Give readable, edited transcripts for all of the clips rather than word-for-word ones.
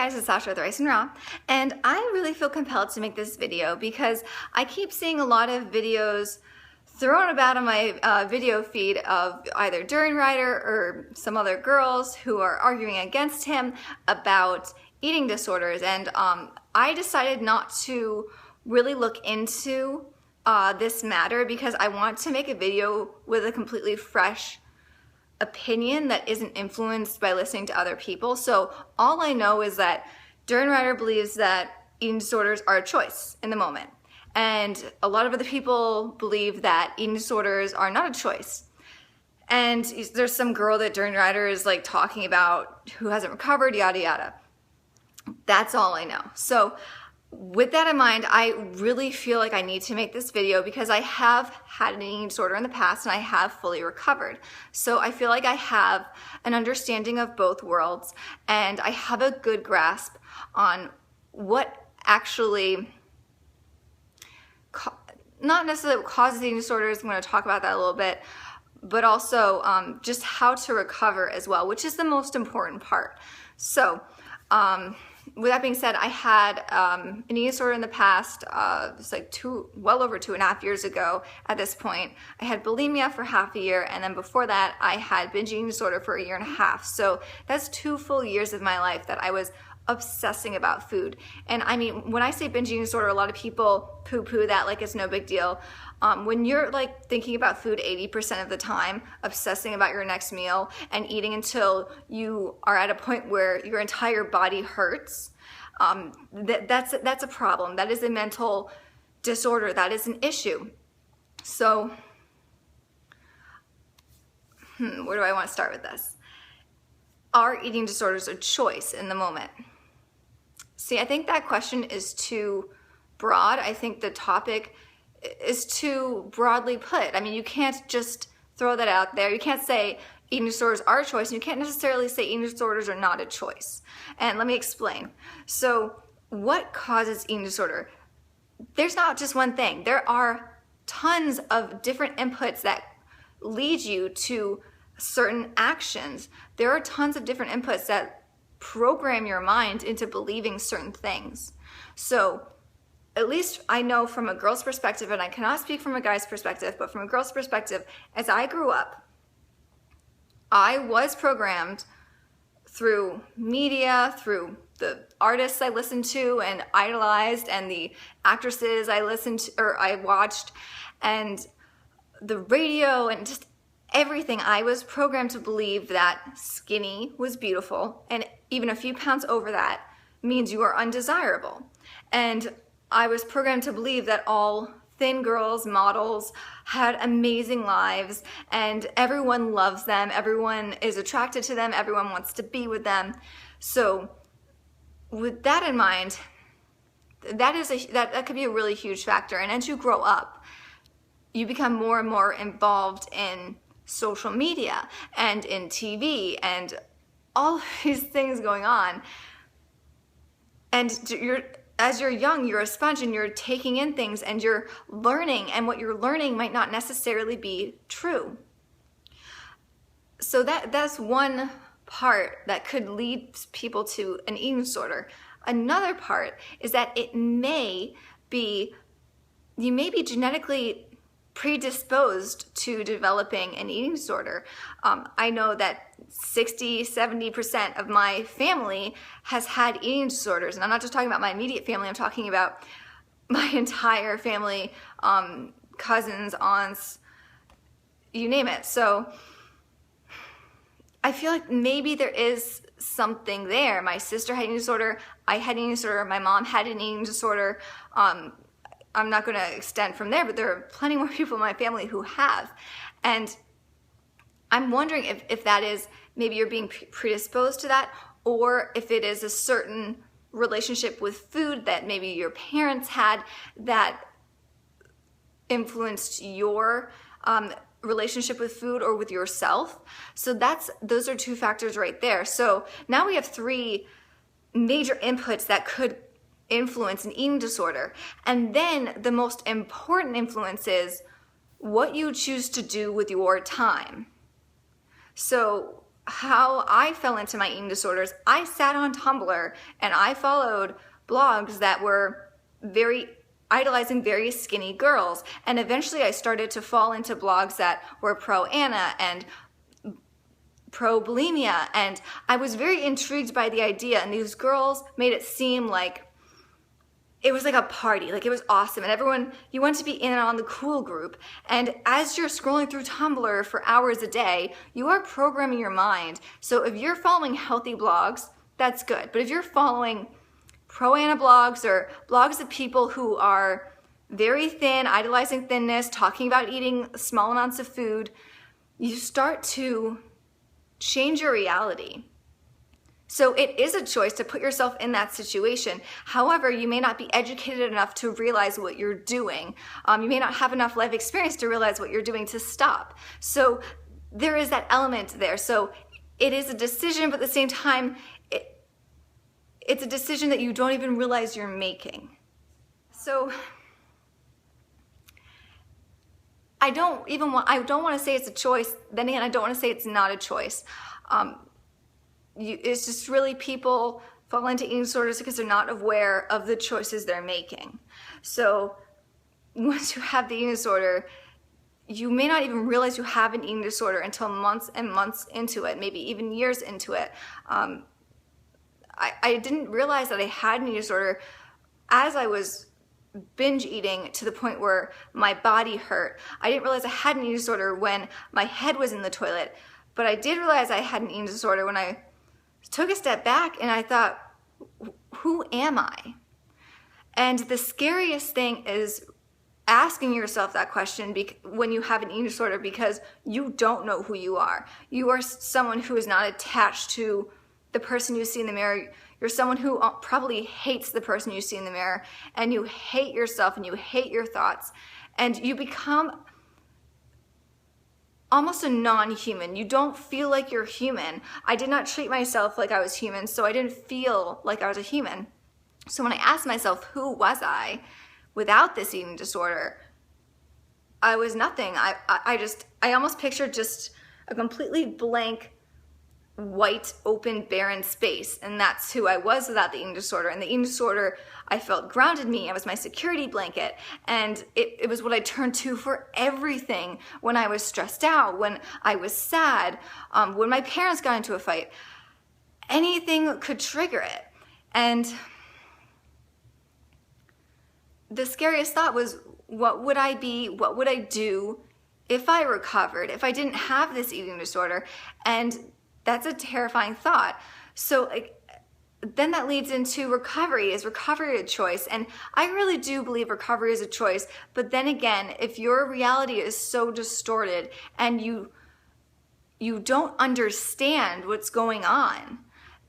guys, it's Sasha with Rice and Raw, and I really feel compelled to make this video because I keep seeing a lot of videos thrown about on my video feed of either Durianrider or some other girls who are arguing against him about eating disorders, and I decided not to really look into this matter because I want to make a video with a completely fresh opinion that isn't influenced by listening to other people. So all I know is that Durianrider believes that eating disorders are a choice in the moment. And a lot of other people believe that eating disorders are not a choice. And there's some girl that Durianrider is like talking about who hasn't recovered, yada yada. That's all I know. So with that in mind, I really feel like I need to make this video because I have had an eating disorder in the past and I have fully recovered. So I feel like I have an understanding of both worlds and I have a good grasp on what actually, not necessarily what causes eating disorders, I'm going to talk about that a little bit, but also just how to recover as well, which is the most important part. So, with that being said, I had an eating disorder in the past. It was like well over 2.5 years ago at this point. I had bulimia for half a year, and then before that, I had binge eating disorder for 1.5 years. So that's 2 full years of my life that I was obsessing about food. And I mean, when I say binge eating disorder, a lot of people poo-poo that like it's no big deal. When you're like thinking about food 80% of the time, obsessing about your next meal and eating until you are at a point where your entire body hurts, that's a problem. That is a mental disorder. That is an issue. So, where do I want to start with this? Are eating disorders a choice in the moment? See, I think that question is too broad. I think the topic is too broadly put. I mean, you can't just throw that out there. You can't say eating disorders are a choice, and you can't necessarily say eating disorders are not a choice. And let me explain. So, what causes eating disorder? There's not just one thing. There are tons of different inputs that lead you to certain actions. There are tons of different inputs that program your mind into believing certain things. So at least I know from a girl's perspective, and I cannot speak from a guy's perspective, but from a girl's perspective, as I grew up, I was programmed through media, through the artists I listened to and idolized, and the actresses I listened to or I watched, and the radio, and just everything. I was programmed to believe that skinny was beautiful, and even a few pounds over that means you are undesirable. And I was programmed to believe that all thin girls, models, had amazing lives, and everyone loves them, everyone is attracted to them, everyone wants to be with them. So with that in mind, that could be a really huge factor. And as you grow up, you become more and more involved in social media and in TV and all of these things going on. And as you're young, you're a sponge and you're taking in things and you're learning, and what you're learning might not necessarily be true. So that's one part that could lead people to an eating disorder. Another part is that you may be genetically predisposed to developing an eating disorder. I know that 60-70% of my family has had eating disorders, and I'm not just talking about my immediate family, I'm talking about my entire family, cousins, aunts, you name it. So I feel like maybe there is something there. My sister had an eating disorder, I had an eating disorder, my mom had an eating disorder. I'm not going to extend from there, but there are plenty more people in my family who have. And I'm wondering if that is, maybe you're being predisposed to that, or if it is a certain relationship with food that maybe your parents had that influenced your relationship with food or with yourself. So those are 2 factors right there. So now we have 3 major inputs that could influence an eating disorder. And then the most important influence is what you choose to do with your time. So how I fell into my eating disorders. I sat on Tumblr and I followed blogs that were very idolizing very skinny girls. And eventually I started to fall into blogs that were pro Anna and pro bulimia. And I was very intrigued by the idea. And these girls made it seem like it was like a party, like it was awesome. And everyone, you want to be in on the cool group. And as you're scrolling through Tumblr for hours a day, you are programming your mind. So if you're following healthy blogs, that's good. But if you're following pro-Anna blogs or blogs of people who are very thin, idolizing thinness, talking about eating small amounts of food, you start to change your reality. So it is a choice to put yourself in that situation. However, you may not be educated enough to realize what you're doing. You may not have enough life experience to realize what you're doing to stop. So there is that element there. So it is a decision, but at the same time, it's a decision that you don't even realize you're making. So I don't want to say it's a choice. Then again, I don't want to say it's not a choice. It's just really people fall into eating disorders because they're not aware of the choices they're making. So once you have the eating disorder, you may not even realize you have an eating disorder until months and months into it, maybe even years into it. I didn't realize that I had an eating disorder as I was binge eating to the point where my body hurt. I didn't realize I had an eating disorder when my head was in the toilet, but I did realize I had an eating disorder when I took a step back and I thought, who am I? And the scariest thing is asking yourself that question when you have an eating disorder, because you don't know who you are. You are someone who is not attached to the person you see in the mirror. You're someone who probably hates the person you see in the mirror, and you hate yourself and you hate your thoughts, and you become almost a non-human. You don't feel like you're human. I did not treat myself like I was human, so I didn't feel like I was a human. So when I asked myself, who was I without this eating disorder, I was nothing. I almost pictured just a completely blank, white, open, barren space. And that's who I was without the eating disorder. And the eating disorder, I felt grounded me. It was my security blanket. And it was what I turned to for everything when I was stressed out, when I was sad, when my parents got into a fight. Anything could trigger it. And the scariest thought was, what would I be? What would I do if I recovered, if I didn't have this eating disorder? And that's a terrifying thought. So then that leads into recovery. Is recovery a choice? And I really do believe recovery is a choice. But then again, if your reality is so distorted and you don't understand what's going on,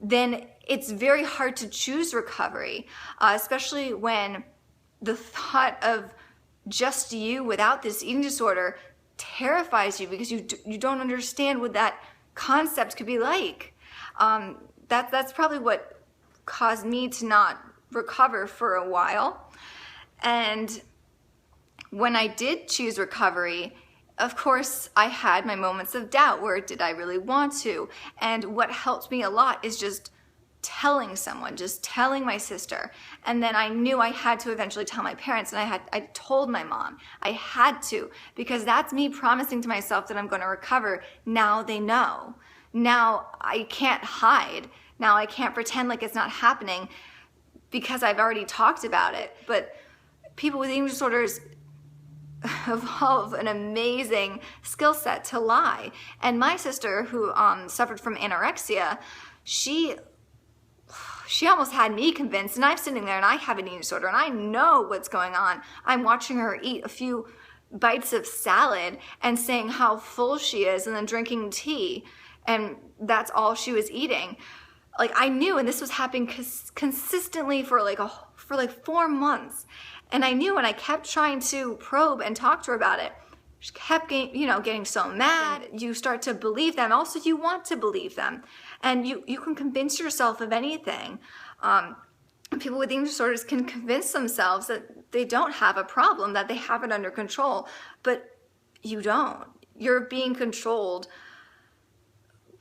then it's very hard to choose recovery, especially when the thought of just you without this eating disorder terrifies you, because you don't understand what that concept could be like. That's probably what caused me to not recover for a while. And when I did choose recovery, of course, I had my moments of doubt where did I really want to? And what helped me a lot is just telling someone, just telling my sister. And then I knew I had to eventually tell my parents, and I told my mom. I had to, because that's me promising to myself that I'm going to recover. Now they know. Now I can't hide. Now I can't pretend like it's not happening because I've already talked about it. But people with eating disorders evolve an amazing skill set to lie. And my sister, who suffered from anorexia, she almost had me convinced, and I'm sitting there and I have an eating disorder and I know what's going on. I'm watching her eat a few bites of salad and saying how full she is, and then drinking tea, and that's all she was eating. Like, I knew, and this was happening consistently for like 4 months. And I knew, and I kept trying to probe and talk to her about it. She kept getting so mad. You start to believe them. Also, you want to believe them. And you can convince yourself of anything. People with eating disorders can convince themselves that they don't have a problem, that they have it under control. But you don't. You're being controlled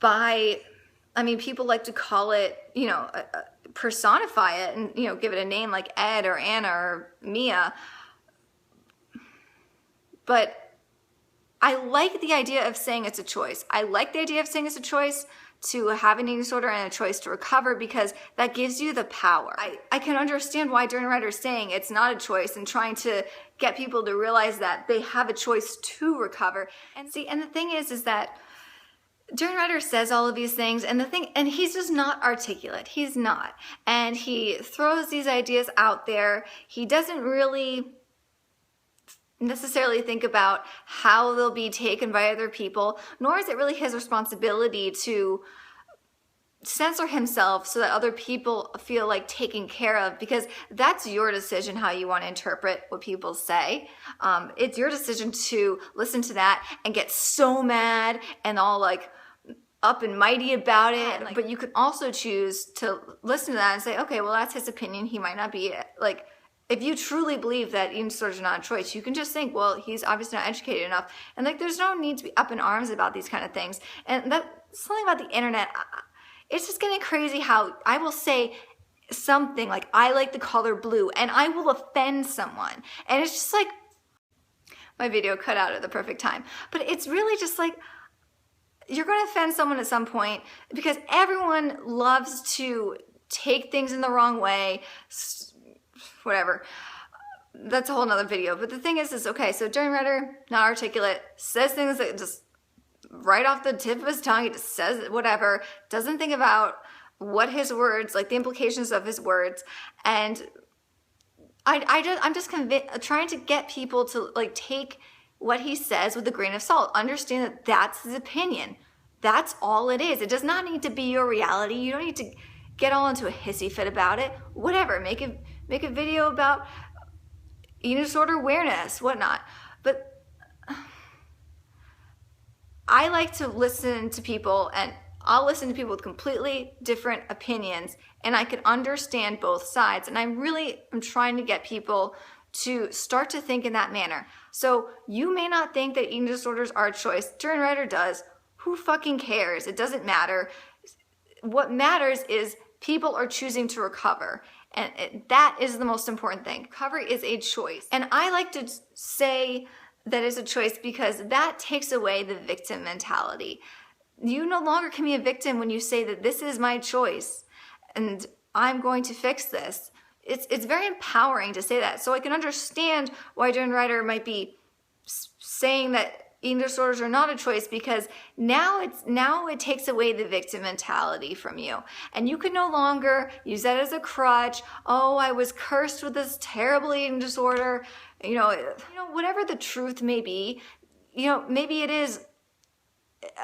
by, I mean, people like to call it, you know, personify it and, you know, give it a name like Ed or Anna or Mia. But I like the idea of saying it's a choice. I like the idea of saying it's a choice to have an eating disorder and a choice to recover, because that gives you the power. I can understand why Durianrider is saying it's not a choice and trying to get people to realize that they have a choice to recover. And see, and the thing is that Durianrider says all of these things, and he's just not articulate. He's not. And he throws these ideas out there. He doesn't really necessarily think about how they'll be taken by other people, nor is it really his responsibility to censor himself so that other people feel like taken care of, because that's your decision how you want to interpret what people say. It's your decision to listen to that and get so mad and all like up and mighty about it. But you could also choose to listen to that and say, okay, well, that's his opinion. He might not be like, if you truly believe that eating disorders are not a choice, you can just think, well, he's obviously not educated enough. And like, there's no need to be up in arms about these kind of things. And that's something about the internet. It's just getting crazy how I will say something like, I like the color blue, and I will offend someone. And it's just like, my video cut out at the perfect time. But it's really just like, you're going to offend someone at some point, because everyone loves to take things in the wrong way. Whatever. That's a whole nother video. But the thing is okay, so Durianrider, not articulate, says things that just right off the tip of his tongue, he just says whatever, doesn't think about what his words, like the implications of his words. And I'm just trying to get people to like take what he says with a grain of salt. Understand that that's his opinion. That's all it is. It does not need to be your reality. You don't need to get all into a hissy fit about it. Whatever. Make a video about eating disorder awareness, whatnot. But I like to listen to people, and I'll listen to people with completely different opinions, and I can understand both sides. And I'm trying to get people to start to think in that manner. So you may not think that eating disorders are a choice. Durianrider does. Who fucking cares? It doesn't matter. What matters is people are choosing to recover. And that is the most important thing. Recovery is a choice. And I like to say that it's a choice because that takes away the victim mentality. You no longer can be a victim when you say that this is my choice and I'm going to fix this. It's very empowering to say that. So I can understand why Durianrider might be saying that eating disorders are not a choice, because now it takes away the victim mentality from you, and you can no longer use that as a crutch. Oh, I was cursed with this terrible eating disorder. You know, whatever the truth may be. You know, maybe it is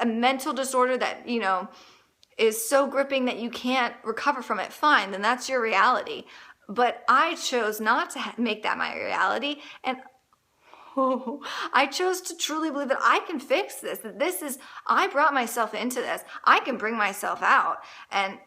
a mental disorder that, you know, is so gripping that you can't recover from it. Fine, then that's your reality. But I chose not to make that my reality, and I chose to truly believe that I can fix this, that I brought myself into this. I can bring myself out. And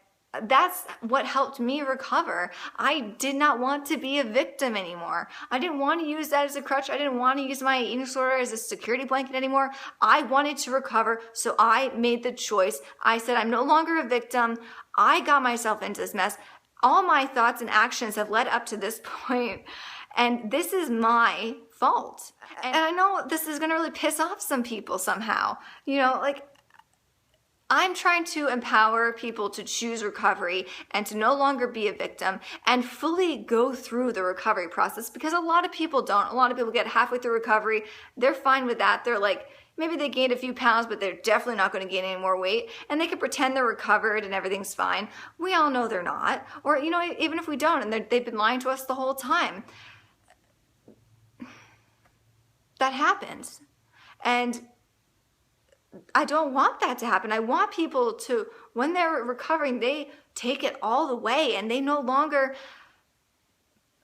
that's what helped me recover. I did not want to be a victim anymore. I didn't want to use that as a crutch. I didn't want to use my eating disorder as a security blanket anymore. I wanted to recover, so I made the choice. I said, I'm no longer a victim. I got myself into this mess. All my thoughts and actions have led up to this point, and this is my fault. And I know this is going to really piss off some people somehow. You know, like, I'm trying to empower people to choose recovery and to no longer be a victim and fully go through the recovery process, because a lot of people don't. A lot of people get halfway through recovery. They're fine with that. They're like, maybe they gained a few pounds, but they're definitely not going to gain any more weight. And they can pretend they're recovered and everything's fine. We all know they're not. Or, you know, even if we don't, and they've been lying to us the whole time. That happens. And I don't want that to happen. I want people to, when they're recovering, they take it all the way and they no longer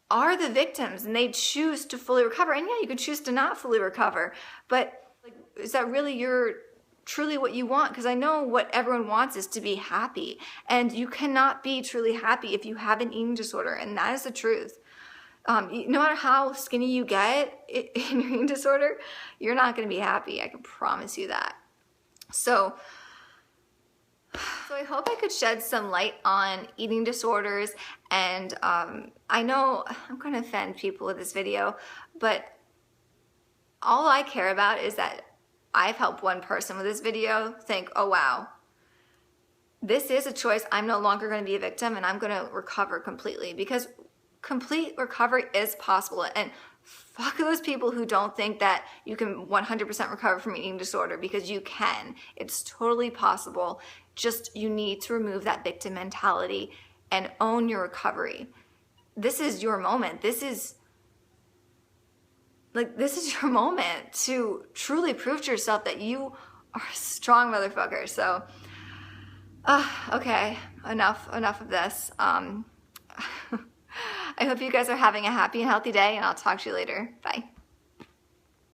are the victims and they choose to fully recover. And yeah, you could choose to not fully recover, but like, is that really truly what you want? Because I know what everyone wants is to be happy, and you cannot be truly happy if you have an eating disorder, and that is the truth. No matter how skinny you get in your eating disorder, you're not going to be happy. I can promise you that. So So I hope I could shed some light on eating disorders, and I know I'm going to offend people with this video, but all I care about is that I've helped one person with this video think, oh wow, this is a choice. I'm no longer going to be a victim, and I'm going to recover completely, because complete recovery is possible. And fuck those people who don't think that you can 100% recover from an eating disorder, because you can. It's totally possible. Just you need to remove that victim mentality and own your recovery. This is your moment. This is your moment to truly prove to yourself that you are a strong motherfucker. So, okay, enough of this. I hope you guys are having a happy and healthy day, and I'll talk to you later. Bye.